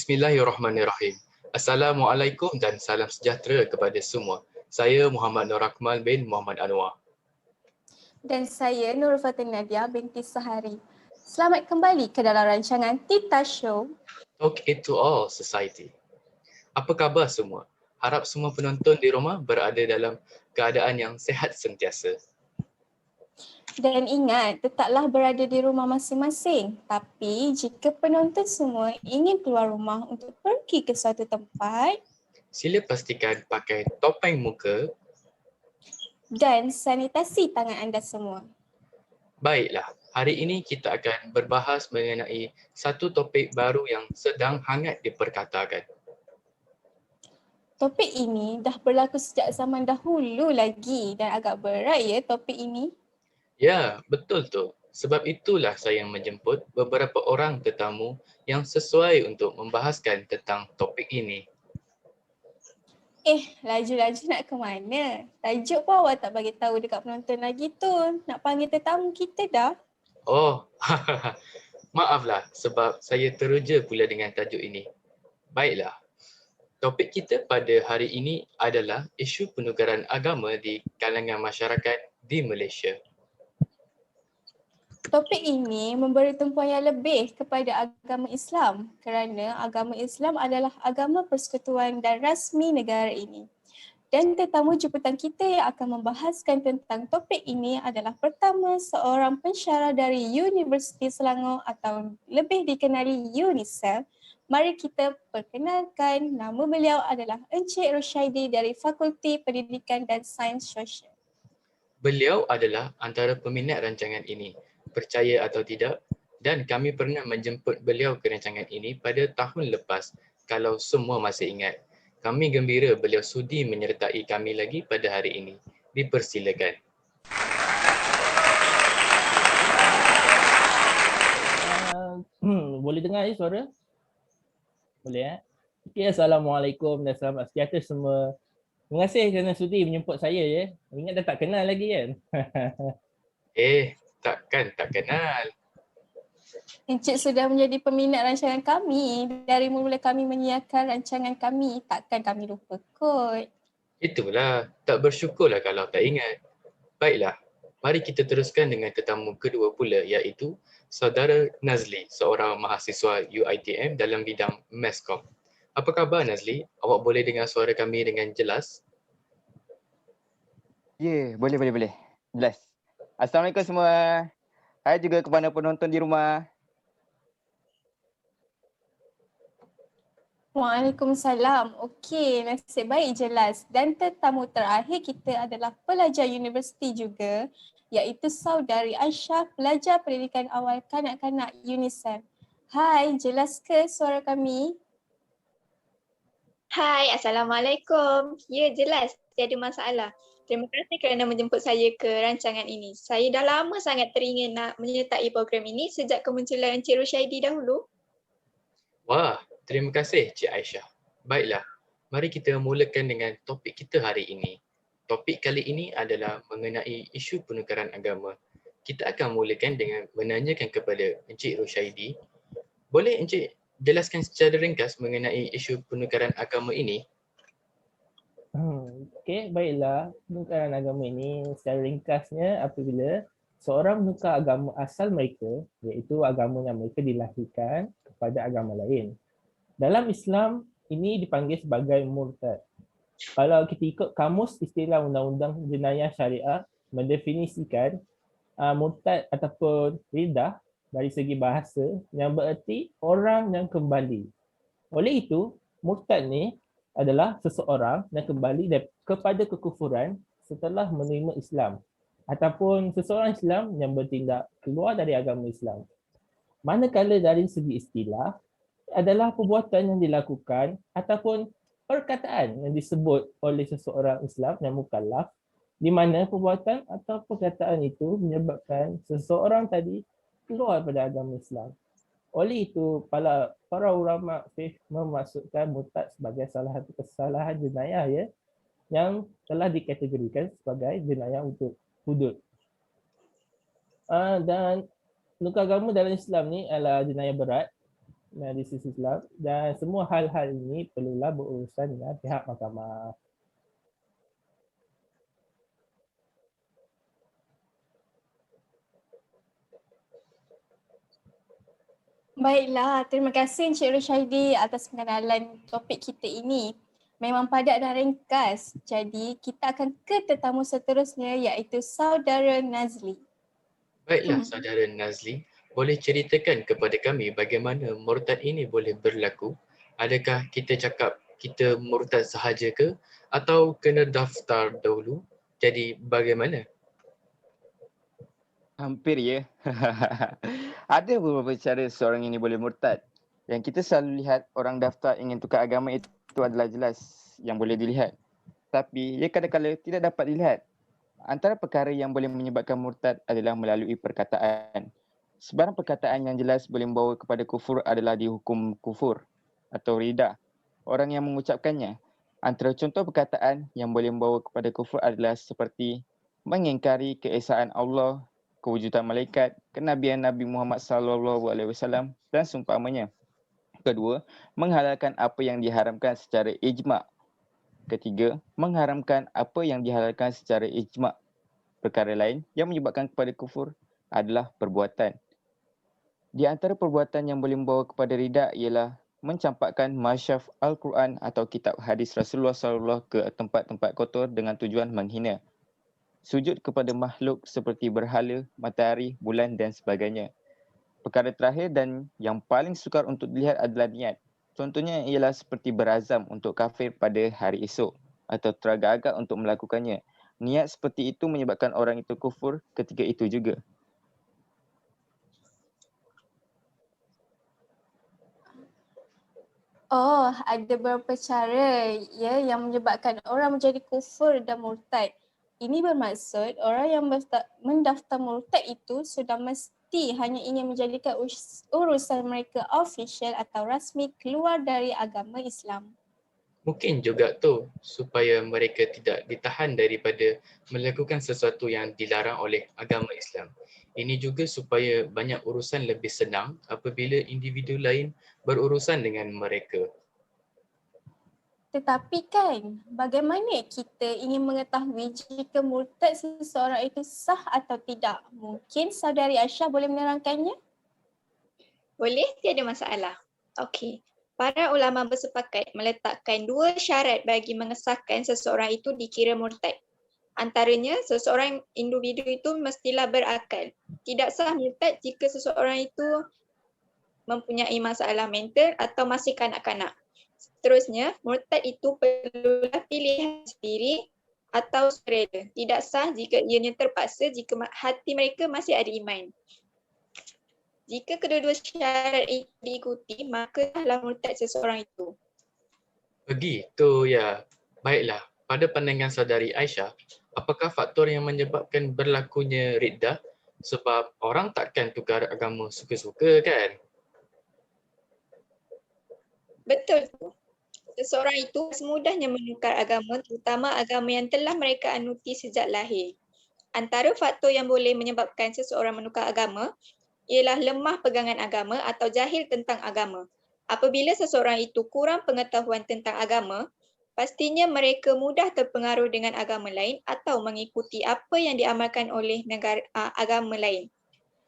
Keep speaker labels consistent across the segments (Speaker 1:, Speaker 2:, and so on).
Speaker 1: Bismillahirrahmanirrahim. Assalamualaikum dan salam sejahtera kepada semua. Saya Muhammad Nur Akmal bin Muhammad Anwar.
Speaker 2: Dan saya Nurul Fatin Nadia binti Sahari. Selamat kembali ke dalam rancangan Tita Show.
Speaker 1: Talk it to all society. Apa khabar semua? Harap semua penonton di rumah berada dalam keadaan yang sihat sentiasa.
Speaker 2: Dan ingat, tetaplah berada di rumah masing-masing. Tapi jika penonton semua ingin keluar rumah untuk pergi ke suatu tempat,
Speaker 1: Sila pastikan pakai topeng muka.
Speaker 2: dan sanitasi tangan anda semua.
Speaker 1: Baiklah, hari ini kita akan berbahas mengenai satu topik baru yang sedang hangat diperkatakan.
Speaker 2: Topik ini dah berlaku sejak zaman dahulu lagi dan agak berat ya topik ini.
Speaker 1: Ya, betul tu. Sebab itulah saya menjemput beberapa orang tetamu yang sesuai untuk membahaskan tentang topik ini.
Speaker 2: Laju-laju nak ke mana? Tajuk pun awak tak bagi tahu dekat penonton lagi tu. Nak panggil tetamu kita dah.
Speaker 1: Oh, maaflah sebab saya teruja pula dengan tajuk ini. Baiklah, topik kita pada hari ini adalah isu penukaran agama di kalangan masyarakat di Malaysia.
Speaker 2: Topik ini memberi tumpuan yang lebih kepada agama Islam kerana agama Islam adalah agama persekutuan dan rasmi negara ini. Dan tetamu jemputan kita yang akan membahaskan tentang topik ini adalah pertama seorang pensyarah dari Universiti Selangor atau lebih dikenali UNISEF. Mari kita perkenalkan, nama beliau adalah Encik Roshaidi dari Fakulti Pendidikan dan Sains Sosial.
Speaker 1: Beliau adalah antara peminat rancangan ini, percaya atau tidak, dan kami pernah menjemput beliau ke rancangan ini pada tahun lepas kalau semua masih ingat. Kami gembira beliau sudi menyertai kami lagi pada hari ini. Dipersilakan.
Speaker 3: Boleh dengar suara? Boleh Okay, Assalamualaikum dan selamat sejahtera semua. Terima kasih kerana sudi menjemput saya ya. Ingat dah tak kenal lagi kan?
Speaker 1: Takkan tak kenal.
Speaker 2: Encik sudah menjadi peminat rancangan kami. Dari mula kami menyiarkan rancangan kami, takkan kami lupa kot.
Speaker 1: Itulah, tak bersyukurlah kalau tak ingat. Baiklah, mari kita teruskan dengan tetamu kedua pula iaitu Saudara Nazli, seorang mahasiswa UiTM dalam bidang Masscom. Apa khabar Nazli? Awak boleh dengar suara kami dengan jelas?
Speaker 4: Ya, boleh. Jelas. Assalamualaikum semua. Hai juga kepada penonton di rumah.
Speaker 2: Waalaikumsalam. Okey, nasib baik jelas. Dan tetamu terakhir kita adalah pelajar universiti juga, iaitu Saudari Aisyah, pelajar pendidikan awal kanak-kanak UNICEF. Hai, jelas ke suara kami?
Speaker 5: Hai, Assalamualaikum. Ya, jelas. Tiada masalah. Terima kasih kerana menjemput saya ke rancangan ini. Saya dah lama sangat teringin nak menyertai program ini sejak kemunculan Encik Roshaidi dahulu.
Speaker 1: Wah, terima kasih Cik Aisyah. Baiklah, mari kita mulakan dengan topik kita hari ini. Topik kali ini adalah mengenai isu penukaran agama. Kita akan mulakan dengan menanyakan kepada Encik Roshaidi. Boleh Encik jelaskan secara ringkas mengenai isu penukaran agama ini?
Speaker 3: Okey, baiklah. Penukaran agama ini secara ringkasnya apabila seorang menukar agama asal mereka, iaitu agama yang mereka dilahirkan kepada agama lain. Dalam Islam, ini dipanggil sebagai murtad. Kalau kita ikut kamus istilah undang-undang jenayah syariah mendefinisikan murtad ataupun ridah dari segi bahasa yang bererti orang yang kembali. Oleh itu, murtad ni adalah seseorang yang kembali kepada kekufuran setelah menerima Islam ataupun seseorang Islam yang bertindak keluar dari agama Islam. Manakala dari segi istilah adalah perbuatan yang dilakukan ataupun perkataan yang disebut oleh seseorang Islam yang mukallaf di mana perbuatan atau perkataan itu menyebabkan seseorang tadi keluar daripada agama Islam. Oleh itu, para ulama fiqh memasukkan murtad sebagai salah satu kesalahan jenayah yang telah dikategorikan sebagai jenayah untuk hudud. Dan penukar agama dalam Islam ni adalah jenayah berat di sisi Islam, dan semua hal-hal ini perlulah berurusan dengan pihak mahkamah.
Speaker 2: Baiklah, terima kasih Encik Rushaidi atas pengenalan topik kita ini. Memang padat dan ringkas. Jadi kita akan ke tetamu seterusnya iaitu Saudara Nazli.
Speaker 1: Baiklah saudara Nazli, boleh ceritakan kepada kami bagaimana murtad ini boleh berlaku? Adakah kita cakap kita murtad sahaja ke atau kena daftar dahulu? Jadi bagaimana?
Speaker 4: Hampir ya. Ada beberapa cara seorang ini boleh murtad. Yang kita selalu lihat orang daftar ingin tukar agama itu adalah jelas yang boleh dilihat. Tapi ia kadang-kadang tidak dapat dilihat. Antara perkara yang boleh menyebabkan murtad adalah melalui perkataan. Sebarang perkataan yang jelas boleh membawa kepada kufur adalah dihukum kufur atau ridah orang yang mengucapkannya. Antara contoh perkataan yang boleh membawa kepada kufur adalah seperti mengingkari keesaan Allah, kewujudan malaikat, kenabian Nabi Muhammad SAW dan seumpamanya. Kedua, menghalalkan apa yang diharamkan secara ijma'. Ketiga, mengharamkan apa yang dihalalkan secara ijma'. Perkara lain yang menyebabkan kepada kufur adalah perbuatan. Di antara perbuatan yang boleh membawa kepada ridak ialah mencampakkan masyaf Al-Quran atau kitab hadis Rasulullah SAW ke tempat-tempat kotor dengan tujuan menghina. Sujud kepada makhluk seperti berhala, matahari, bulan dan sebagainya. Perkara terakhir dan yang paling sukar untuk dilihat adalah niat. Contohnya ialah seperti berazam untuk kafir pada hari esok atau teragak-agak untuk melakukannya. Niat seperti itu menyebabkan orang itu kufur ketika itu juga.
Speaker 2: Oh, ada beberapa cara ya yang menyebabkan orang menjadi kufur dan murtad. Ini bermaksud orang yang mendaftar murtad itu sudah mesti hanya ingin menjadikan urusan mereka official atau rasmi keluar dari agama Islam.
Speaker 1: Mungkin juga tu supaya mereka tidak ditahan daripada melakukan sesuatu yang dilarang oleh agama Islam. Ini juga supaya banyak urusan lebih senang apabila individu lain berurusan dengan mereka.
Speaker 2: Tetapi kan, bagaimana kita ingin mengetahui jika murtad seseorang itu sah atau tidak? Mungkin Saudari Aisyah boleh menerangkannya?
Speaker 5: Boleh, tiada masalah. Okey. Para ulama bersepakat meletakkan 2 syarat bagi mengesahkan seseorang itu dikira murtad. Antaranya, seseorang individu itu mestilah berakal. Tidak sah murtad jika seseorang itu mempunyai masalah mental atau masih kanak-kanak. Seterusnya, murtad itu perlulah pilihan sendiri atau sukarela. Tidak sah jika ianya terpaksa jika hati mereka masih ada iman. Jika kedua-dua syarat itu diikuti, maka telah murtad seseorang itu.
Speaker 1: Begitu ya. Baiklah, pada pandangan saudari Aisyah, apakah faktor yang menyebabkan berlakunya riddah? Sebab orang takkan tukar agama suka-suka kan?
Speaker 5: Betul tu. Seseorang itu semudahnya menukar agama, terutama agama yang telah mereka anuti sejak lahir. Antara faktor yang boleh menyebabkan seseorang menukar agama ialah lemah pegangan agama atau jahil tentang agama. Apabila seseorang itu kurang pengetahuan tentang agama, pastinya mereka mudah terpengaruh dengan agama lain atau mengikuti apa yang diamalkan oleh agama lain.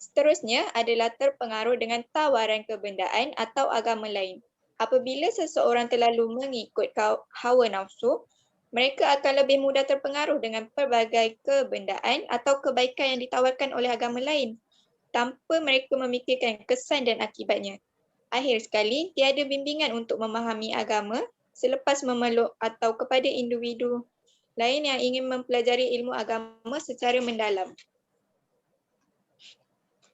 Speaker 5: Seterusnya adalah terpengaruh dengan tawaran kebendaan atau agama lain. Apabila seseorang terlalu mengikut hawa nafsu, mereka akan lebih mudah terpengaruh dengan pelbagai kebendaan atau kebaikan yang ditawarkan oleh agama lain tanpa mereka memikirkan kesan dan akibatnya. Akhir sekali, tiada bimbingan untuk memahami agama selepas memeluk atau kepada individu lain yang ingin mempelajari ilmu agama secara mendalam.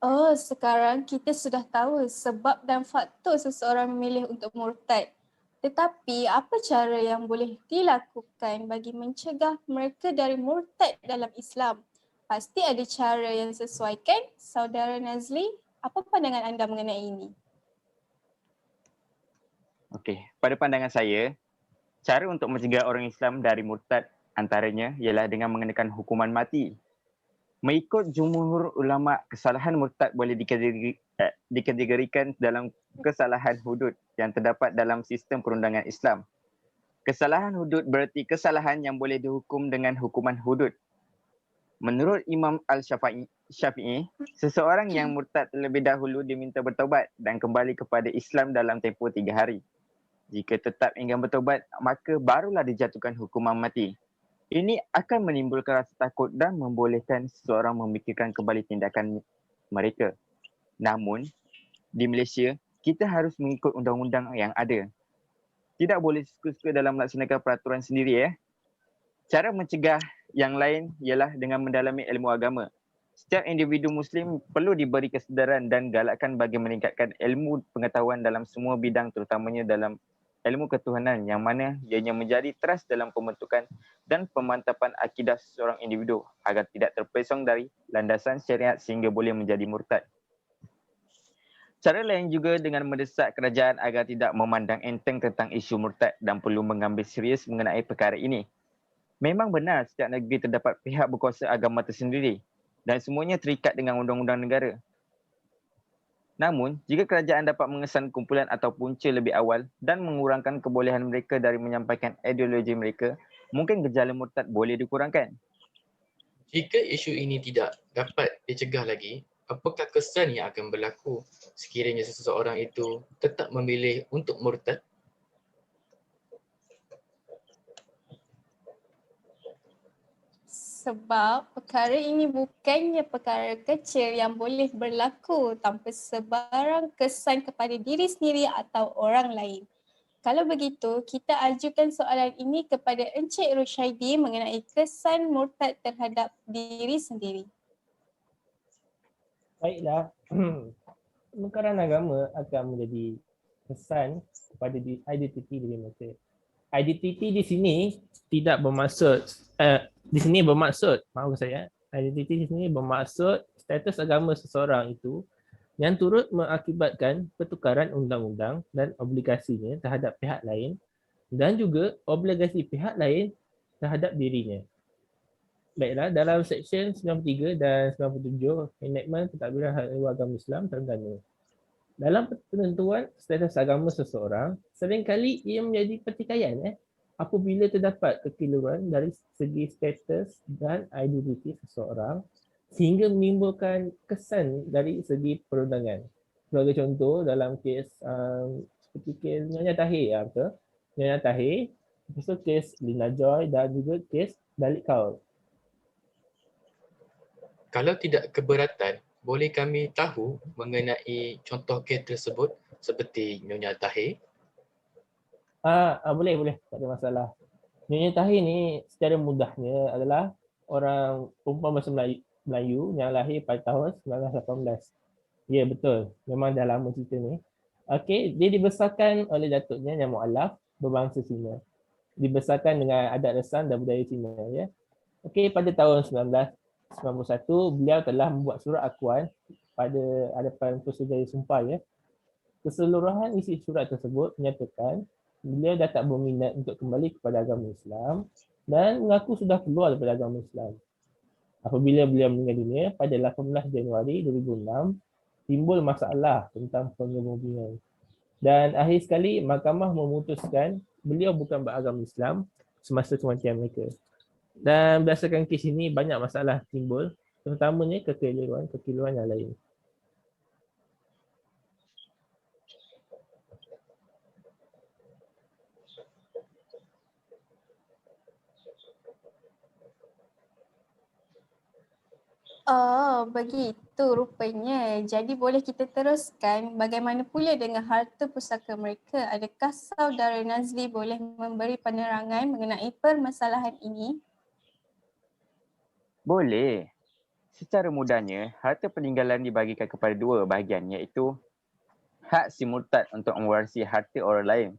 Speaker 2: Oh, sekarang kita sudah tahu sebab dan faktor seseorang memilih untuk murtad. Tetapi apa cara yang boleh dilakukan bagi mencegah mereka dari murtad dalam Islam? Pasti ada cara yang sesuai kan? Saudara Nazli, apa pandangan anda mengenai ini?
Speaker 4: Okey, pada pandangan saya, cara untuk mencegah orang Islam dari murtad antaranya ialah dengan mengenakan hukuman mati. Mengikut jumhur ulama, kesalahan murtad boleh dikategorikan dalam kesalahan hudud yang terdapat dalam sistem perundangan Islam. Kesalahan hudud berarti kesalahan yang boleh dihukum dengan hukuman hudud. Menurut Imam Al-Syafi'i, seseorang yang murtad terlebih dahulu diminta bertaubat dan kembali kepada Islam dalam tempoh 3 hari. Jika tetap enggan bertaubat, maka barulah dijatuhkan hukuman mati. Ini akan menimbulkan rasa takut dan membolehkan seseorang memikirkan kembali tindakan mereka. Namun, di Malaysia, kita harus mengikut undang-undang yang ada. Tidak boleh suka-suka dalam melaksanakan peraturan sendiri. Cara mencegah yang lain ialah dengan mendalami ilmu agama. Setiap individu Muslim perlu diberi kesedaran dan galakkan bagi meningkatkan ilmu pengetahuan dalam semua bidang, terutamanya dalam ilmu ketuhanan yang mana ianya menjadi teras dalam pembentukan dan pemantapan akidah seseorang individu agar tidak terpesong dari landasan syariat sehingga boleh menjadi murtad. Cara lain juga dengan mendesak kerajaan agar tidak memandang enteng tentang isu murtad dan perlu mengambil serius mengenai perkara ini. Memang benar setiap negeri terdapat pihak berkuasa agama tersendiri dan semuanya terikat dengan undang-undang negara. Namun, jika kerajaan dapat mengesan kumpulan atau punca lebih awal dan mengurangkan kebolehan mereka dari menyampaikan ideologi mereka, mungkin gejala murtad boleh dikurangkan.
Speaker 1: Jika isu ini tidak dapat dicegah lagi, apakah kesan yang akan berlaku sekiranya seseorang itu tetap memilih untuk murtad?
Speaker 2: Sebab perkara ini bukannya perkara kecil yang boleh berlaku tanpa sebarang kesan kepada diri sendiri atau orang lain. Kalau begitu, kita ajukan soalan ini kepada Encik Rushaidi mengenai kesan murtad terhadap diri sendiri.
Speaker 3: Baiklah, pengukaran agama akan menjadi kesan kepada identiti diri mereka. Identiti di sini tidak bermaksud, identiti di sini bermaksud status agama seseorang itu yang turut mengakibatkan pertukaran undang-undang dan obligasinya terhadap pihak lain dan juga obligasi pihak lain terhadap dirinya. Baiklah, dalam Seksyen 93 dan 97 Enactment Pentadbiran Hari Agama Islam tergandung. Dalam penentuan status agama seseorang, seringkali ia menjadi pertikaian apabila terdapat kekeliruan dari segi status dan identiti seseorang sehingga menimbulkan kesan dari segi perundangan. Sebagai contoh, dalam kes seperti kes Nyonya Tahir, Nyonya Tahir, lepas tu kes Lina Joy dan juga kes Dalik Kaul.
Speaker 1: Kalau tidak keberatan, boleh kami tahu mengenai contoh kes tersebut seperti Nyonya Tahir?
Speaker 3: Boleh, tak ada masalah. Nyonya Tahir ni secara mudahnya adalah orang perempuan bahasa Melayu yang lahir pada tahun 1918. Ya, betul. Memang dah lama cerita ni. Okey, dia dibesarkan oleh datuknya yang mu'alaf berbangsa Cina. Dibesarkan dengan adat resan dan budaya Cina. Ya. Okey, pada tahun 1991, beliau telah membuat surat akuan pada hadapan Pusatjaya Sumpah. Ya. Keseluruhan isi surat tersebut menyatakan beliau dah tak berminat untuk kembali kepada agama Islam dan mengaku sudah keluar daripada agama Islam. Apabila beliau meninggal dunia pada 18 Januari 2006, timbul masalah tentang pengebumian. Dan akhir sekali, mahkamah memutuskan beliau bukan beragama Islam semasa kematian mereka. Dan berdasarkan kes ini, banyak masalah timbul, terutamanya kekeliruan yang lain.
Speaker 2: Oh, begitu rupanya. Jadi boleh kita teruskan bagaimana pula dengan harta pusaka mereka? Adakah Saudara Nazli boleh memberi penerangan mengenai permasalahan ini?
Speaker 4: Boleh. Secara mudahnya, harta peninggalan dibagikan kepada dua bahagian iaitu hak si murtad untuk mewarisi harta orang lain.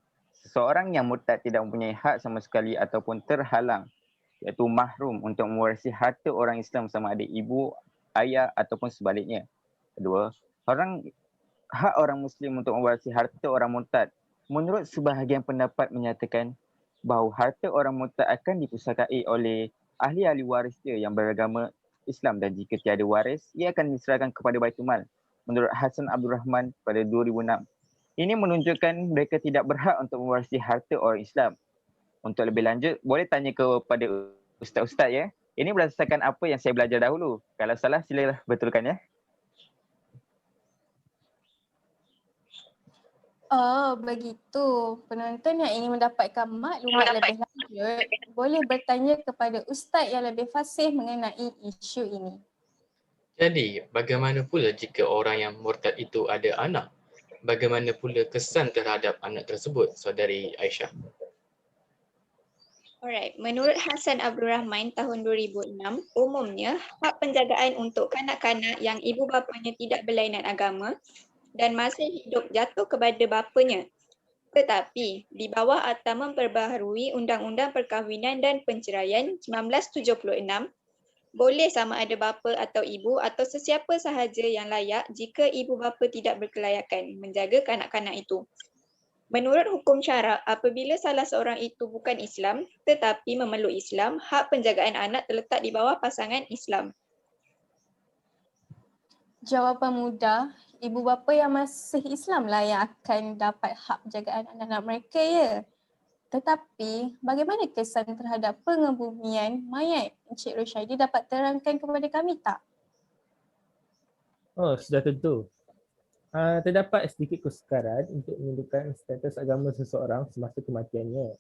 Speaker 4: Seseorang yang murtad tidak mempunyai hak sama sekali ataupun terhalang iaitu mahrum untuk mewarisi harta orang Islam sama ada ibu, ayah ataupun sebaliknya. Kedua, hak orang Muslim untuk mewarisi harta orang murtad. Menurut sebahagian pendapat menyatakan bahawa harta orang murtad akan dipusakai oleh ahli-ahli waris dia yang beragama Islam dan jika tiada waris, ia akan diserahkan kepada Baitul Mal menurut Hasan Abdul Rahman pada 2006. Ini menunjukkan mereka tidak berhak untuk mewarisi harta orang Islam. Untuk lebih lanjut, boleh tanya kepada ustaz-ustaz ya. Ini berdasarkan apa yang saya belajar dahulu. Kalau salah, silalah betulkan ya.
Speaker 2: Oh, begitu. Penonton yang ingin mendapatkan maklumat lebih lanjut, boleh bertanya kepada ustaz yang lebih fasih mengenai isu ini.
Speaker 1: Jadi, bagaimana pula jika orang yang murtad itu ada anak? Bagaimana pula kesan terhadap anak tersebut, Saudari Aisyah?
Speaker 5: Alright, menurut Hasan Abdul Rahman tahun 2006, umumnya hak penjagaan untuk kanak-kanak yang ibu bapanya tidak berlainan agama dan masih hidup jatuh kepada bapanya. Tetapi di bawah Akta memperbaharui Undang-Undang Perkahwinan dan Penceraian 1976, boleh sama ada bapa atau ibu atau sesiapa sahaja yang layak jika ibu bapa tidak berkelayakan menjaga kanak-kanak itu. Menurut hukum syarak, apabila salah seorang itu bukan Islam tetapi memeluk Islam, hak penjagaan anak terletak di bawah pasangan Islam.
Speaker 2: Jawapan mudah, ibu bapa yang masih Islam lah yang akan dapat hak penjagaan anak-anak mereka ya. Tetapi, bagaimana kesan terhadap pengebumian mayat Encik Rushaidi dapat terangkan kepada kami tak?
Speaker 3: Oh, sudah tentu. Terdapat sedikit kesukaran untuk menentukan status agama seseorang semasa kematiannya.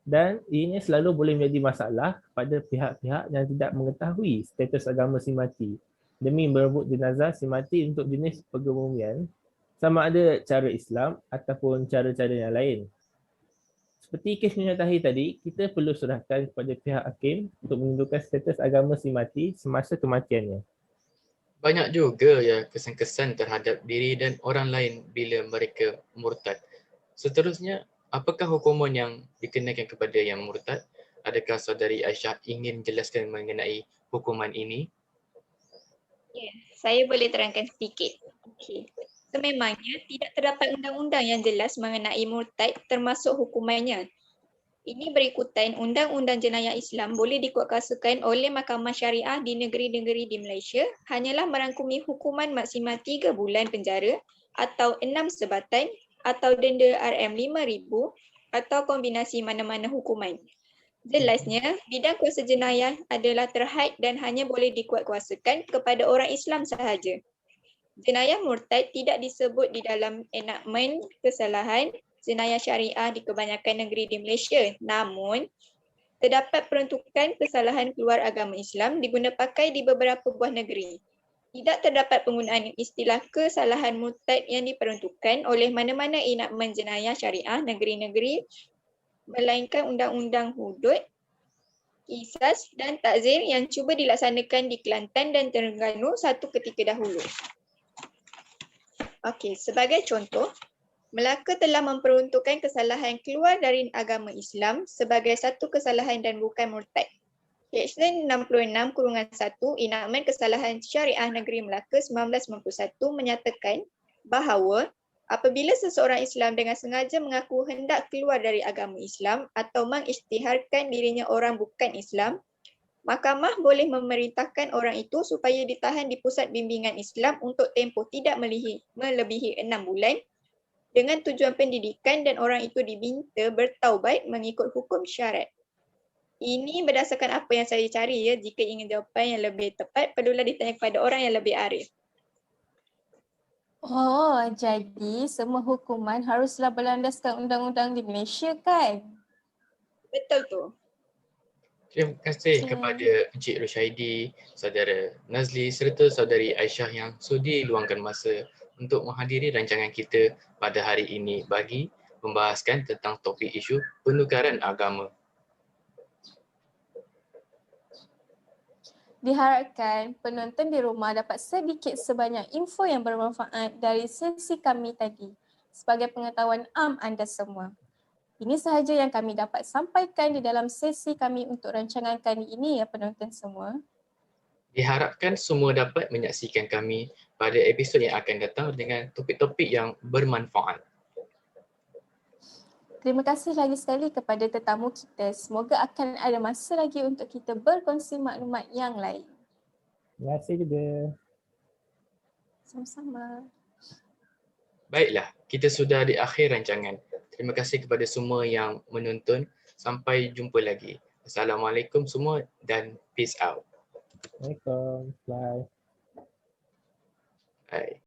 Speaker 3: Dan ianya selalu boleh menjadi masalah pada pihak-pihak yang tidak mengetahui status agama si mati demi merebut jenazah si mati untuk jenis pengebumian sama ada cara Islam ataupun cara-cara yang lain. Seperti kes minyak tahir tadi, kita perlu serahkan kepada pihak hakim untuk menentukan status agama si mati semasa kematiannya.
Speaker 1: Banyak juga ya kesan-kesan terhadap diri dan orang lain bila mereka murtad. Seterusnya, apakah hukuman yang dikenakan kepada yang murtad? Adakah Saudari Aisyah ingin jelaskan mengenai hukuman ini?
Speaker 5: Ya, saya boleh terangkan sedikit. Okey. Sememangnya tidak terdapat undang-undang yang jelas mengenai murtad termasuk hukumannya. Ini berikutan Undang-Undang Jenayah Islam boleh dikuatkuasakan oleh Mahkamah Syariah di negeri-negeri di Malaysia hanyalah merangkumi hukuman maksimal 3 bulan penjara atau 6 sebatan atau denda RM5,000 atau kombinasi mana-mana hukuman. Jelasnya, bidang kuasa jenayah adalah terhad dan hanya boleh dikuatkuasakan kepada orang Islam sahaja. Jenayah murtad tidak disebut di dalam enakmen kesalahan jenayah syariah di kebanyakan negeri di Malaysia. Namun, terdapat peruntukan kesalahan keluar agama Islam diguna pakai di beberapa buah negeri. Tidak terdapat penggunaan istilah kesalahan murtad yang diperuntukkan oleh mana-mana enakmen jenayah syariah negeri-negeri melainkan undang-undang hudud, qisas dan takzir yang cuba dilaksanakan di Kelantan dan Terengganu satu ketika dahulu. Okey, sebagai contoh, Melaka telah memperuntukkan kesalahan keluar dari agama Islam sebagai satu kesalahan dan bukan murtad. Seksyen 66/1 Enakmen Kesalahan Syariah Negeri Melaka 1991 menyatakan bahawa apabila seseorang Islam dengan sengaja mengaku hendak keluar dari agama Islam atau mengisytiharkan dirinya orang bukan Islam, Mahkamah boleh memerintahkan orang itu supaya ditahan di pusat bimbingan Islam untuk tempoh tidak melebihi 6 bulan dengan tujuan pendidikan dan orang itu diminta bertaubat mengikut hukum syarat. Ini berdasarkan apa yang saya cari ya. Jika ingin jawapan yang lebih tepat, perlulah ditanya kepada orang yang lebih arif.
Speaker 2: Oh, jadi semua hukuman haruslah berlandaskan undang-undang di Malaysia kan?
Speaker 5: Betul tu.
Speaker 1: Terima kasih
Speaker 2: Okey.
Speaker 1: kepada Encik Rushaidi, Saudara Nazli serta Saudari Aisyah yang sudi luangkan masa untuk menghadiri rancangan kita pada hari ini bagi membahaskan tentang topik isu penukaran agama.
Speaker 2: Diharapkan penonton di rumah dapat sedikit sebanyak info yang bermanfaat dari sesi kami tadi sebagai pengetahuan am anda semua. Ini sahaja yang kami dapat sampaikan di dalam sesi kami untuk rancangan kali ini ya penonton semua.
Speaker 1: Diharapkan semua dapat menyaksikan kami pada episod yang akan datang dengan topik-topik yang bermanfaat.
Speaker 2: Terima kasih lagi sekali kepada tetamu kita. Semoga akan ada masa lagi untuk kita berkongsi maklumat yang lain.
Speaker 3: Terima kasih juga.
Speaker 2: Sama-sama.
Speaker 1: Baiklah, kita sudah di akhir rancangan. Terima kasih kepada semua yang menonton. Sampai jumpa lagi. Assalamualaikum semua dan peace out.
Speaker 3: Assalamualaikum. Bye.
Speaker 1: Bye.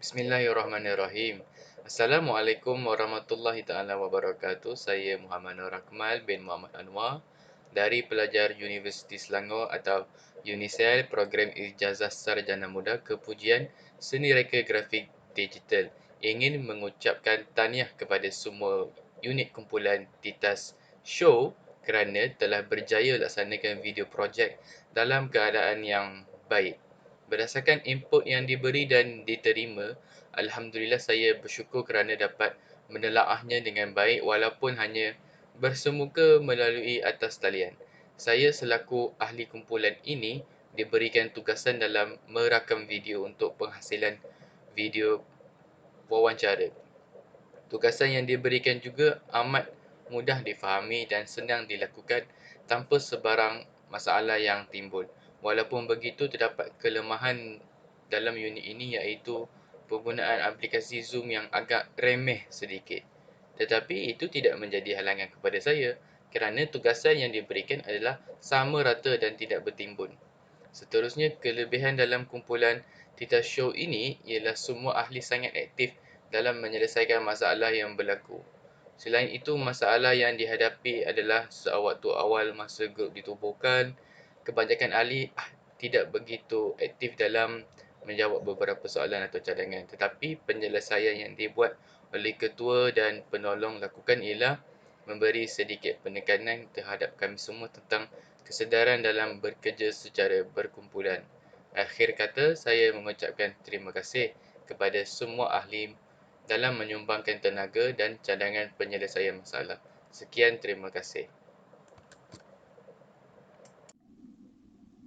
Speaker 1: Bismillahirrahmanirrahim. Assalamualaikum warahmatullahi taala wabarakatuh. Saya Muhammad Nur Akmal bin Muhammad Anwar dari pelajar Universiti Selangor atau UNISEL Program Ijazah Sarjana Muda Kepujian Seni Reka Grafik Digital. Ingin mengucapkan tahniah kepada semua unit kumpulan Titas Show kerana telah berjaya laksanakan video projek dalam keadaan yang baik. Berdasarkan input yang diberi dan diterima, alhamdulillah saya bersyukur kerana dapat menelaahnya dengan baik walaupun hanya bersemuka melalui atas talian. Saya selaku ahli kumpulan ini diberikan tugasan dalam merakam video untuk penghasilan video wawancara. Tugasan yang diberikan juga amat mudah difahami dan senang dilakukan tanpa sebarang masalah yang timbul. Walaupun begitu, terdapat kelemahan dalam unit ini iaitu penggunaan aplikasi Zoom yang agak remeh sedikit. Tetapi itu tidak menjadi halangan kepada saya kerana tugasan yang diberikan adalah sama rata dan tidak bertimbun. Seterusnya, kelebihan dalam kumpulan Titas Show ini ialah semua ahli sangat aktif dalam menyelesaikan masalah yang berlaku. Selain itu, masalah yang dihadapi adalah sewaktu awal masa grup ditubuhkan, kebanyakan ahli tidak begitu aktif dalam menjawab beberapa soalan atau cadangan. Tetapi penyelesaian yang dibuat oleh ketua dan penolong lakukan ialah memberi sedikit penekanan terhadap kami semua tentang kesedaran dalam bekerja secara berkumpulan. Akhir kata, saya mengucapkan terima kasih kepada semua ahli dalam menyumbangkan tenaga dan cadangan penyelesaian masalah. Sekian, terima kasih.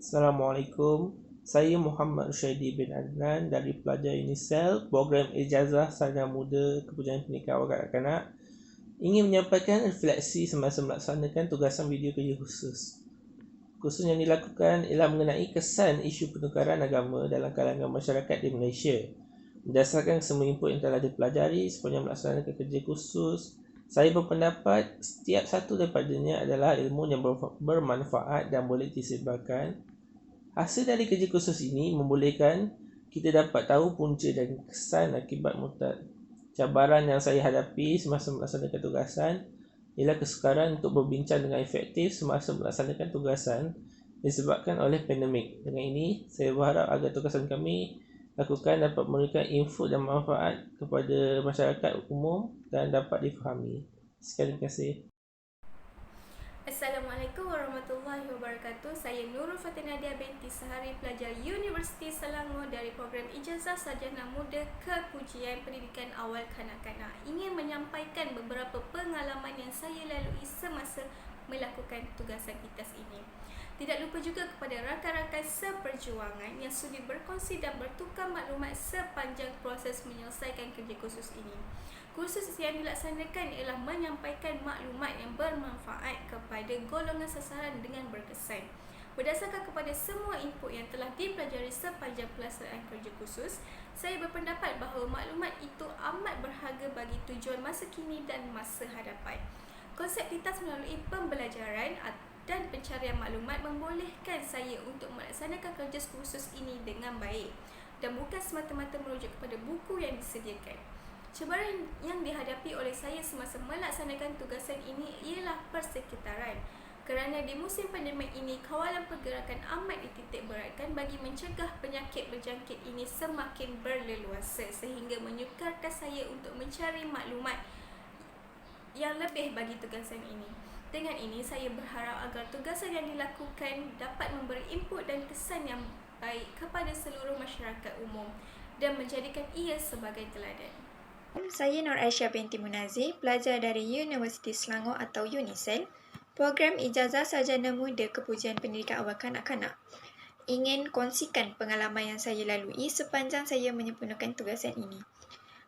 Speaker 6: Assalamualaikum. Saya Muhammad Rushaidi bin Adnan dari pelajar UNISEL Program Ijazah Sarjana Muda Kepujian Pendidikan Awal Kanak-kanak. Ingin menyampaikan refleksi semasa melaksanakan tugasan video kerja khusus. Kursus yang dilakukan ialah mengenai kesan isu pertukaran agama dalam kalangan masyarakat di Malaysia. Berdasarkan semua input yang telah dipelajari sepanjang melaksanakan kerja khusus, saya berpendapat setiap satu daripadanya adalah ilmu yang bermanfaat dan boleh disebarkan. Hasil dari kerja khusus ini membolehkan kita dapat tahu punca dan kesan akibat murtad. Cabaran yang saya hadapi semasa melaksanakan tugasan ialah kesukaran untuk berbincang dengan efektif semasa melaksanakan tugasan disebabkan oleh pandemik. Dengan ini, saya berharap agar tugasan kami lakukan dapat memberikan info dan manfaat kepada masyarakat umum dan dapat difahami. Sekian, terima kasih.
Speaker 7: Assalamualaikum warahmatullahi wabarakatuh. Saya Nurul Fatinadia binti Sahari, pelajar Universiti Selangor dari program Ijazah Sarjana Muda Kepujian Pendidikan Awal Kanak-kanak. Ingin menyampaikan beberapa pengalaman yang saya lalui semasa melakukan tugasan ITAS ini. Tidak lupa juga kepada rakan-rakan seperjuangan yang sudi berkongsi dan bertukar maklumat sepanjang proses menyelesaikan kerja khusus ini. Kursus yang dilaksanakan ialah menyampaikan maklumat yang bermanfaat kepada golongan sasaran dengan berkesan. Berdasarkan kepada semua input yang telah dipelajari sepanjang pelaksanaan kerja khusus, saya berpendapat bahawa maklumat itu amat berharga bagi tujuan masa kini dan masa hadapan. Konsep ITAS melalui pembelajaran dan pencarian maklumat membolehkan saya untuk melaksanakan kerja khusus ini dengan baik dan bukan semata-mata merujuk kepada buku yang disediakan. Cabaran yang dihadapi oleh saya semasa melaksanakan tugasan ini ialah persekitaran. Kerana di musim pandemik ini, kawalan pergerakan amat dititik beratkan bagi mencegah penyakit berjangkit ini semakin berleluasa sehingga menyukarkan saya untuk mencari maklumat yang lebih bagi tugasan ini. Dengan ini, saya berharap agar tugasan yang dilakukan dapat memberi input dan kesan yang baik kepada seluruh masyarakat umum dan menjadikan ia sebagai teladan.
Speaker 5: Saya Nur Aisyah binti Munazir, pelajar dari Universiti Selangor atau UNISEL, Program Ijazah Sarjana Muda Kepujian Pendidikan Awal Kanak-kanak. Ingin kongsikan pengalaman yang saya lalui sepanjang saya menyempurnakan tugasan ini.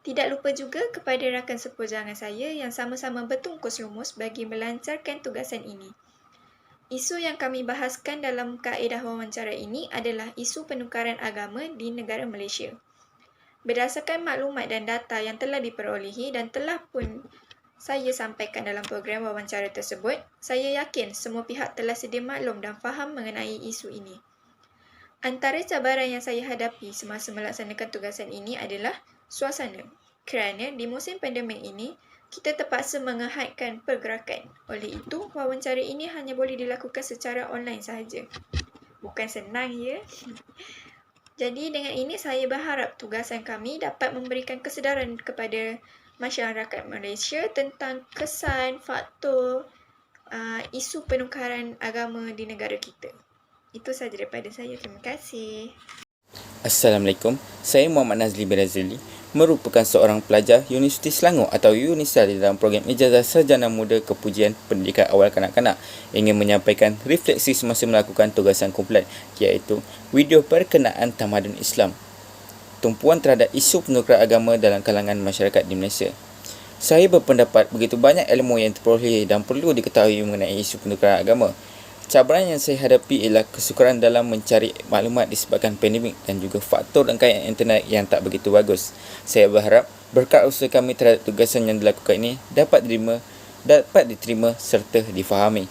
Speaker 5: Tidak lupa juga kepada rakan seperjuangan saya yang sama-sama bertungkus lumus bagi melancarkan tugasan ini. Isu yang kami bahaskan dalam kaedah wawancara ini adalah isu penukaran agama di negara Malaysia. Berdasarkan maklumat dan data yang telah diperolehi dan telah pun saya sampaikan dalam program wawancara tersebut, saya yakin semua pihak telah sedia maklum dan faham mengenai isu ini. Antara cabaran yang saya hadapi semasa melaksanakan tugasan ini adalah suasana, kerana di musim pandemik ini, kita terpaksa mengehadkan pergerakan. Oleh itu, wawancara ini hanya boleh dilakukan secara online sahaja. Bukan senang, ya? Jadi dengan ini saya berharap tugasan kami dapat memberikan kesedaran kepada masyarakat Malaysia tentang kesan, faktor, isu penukaran agama di negara kita. Itu sahaja daripada saya. Terima kasih.
Speaker 8: Assalamualaikum, saya Muhammad Nazli bin Razili, merupakan seorang pelajar Universiti Selangor atau UNISAL di dalam program Ijazah Sarjana Muda Kepujian Pendidikan Awal Kanak-Kanak, ingin menyampaikan refleksi semasa melakukan tugasan kumpulan, iaitu video perkenaan tamadun Islam, tumpuan terhadap isu penukaran agama dalam kalangan masyarakat di Malaysia. Saya berpendapat begitu banyak ilmu yang terperoleh dan perlu diketahui mengenai isu penukaran agama. Cabaran yang saya hadapi ialah kesukaran dalam mencari maklumat disebabkan pandemik dan juga faktor rangkaian internet yang tak begitu bagus. Saya berharap berkat usaha kami terhadap tugasan yang dilakukan ini dapat diterima serta difahami.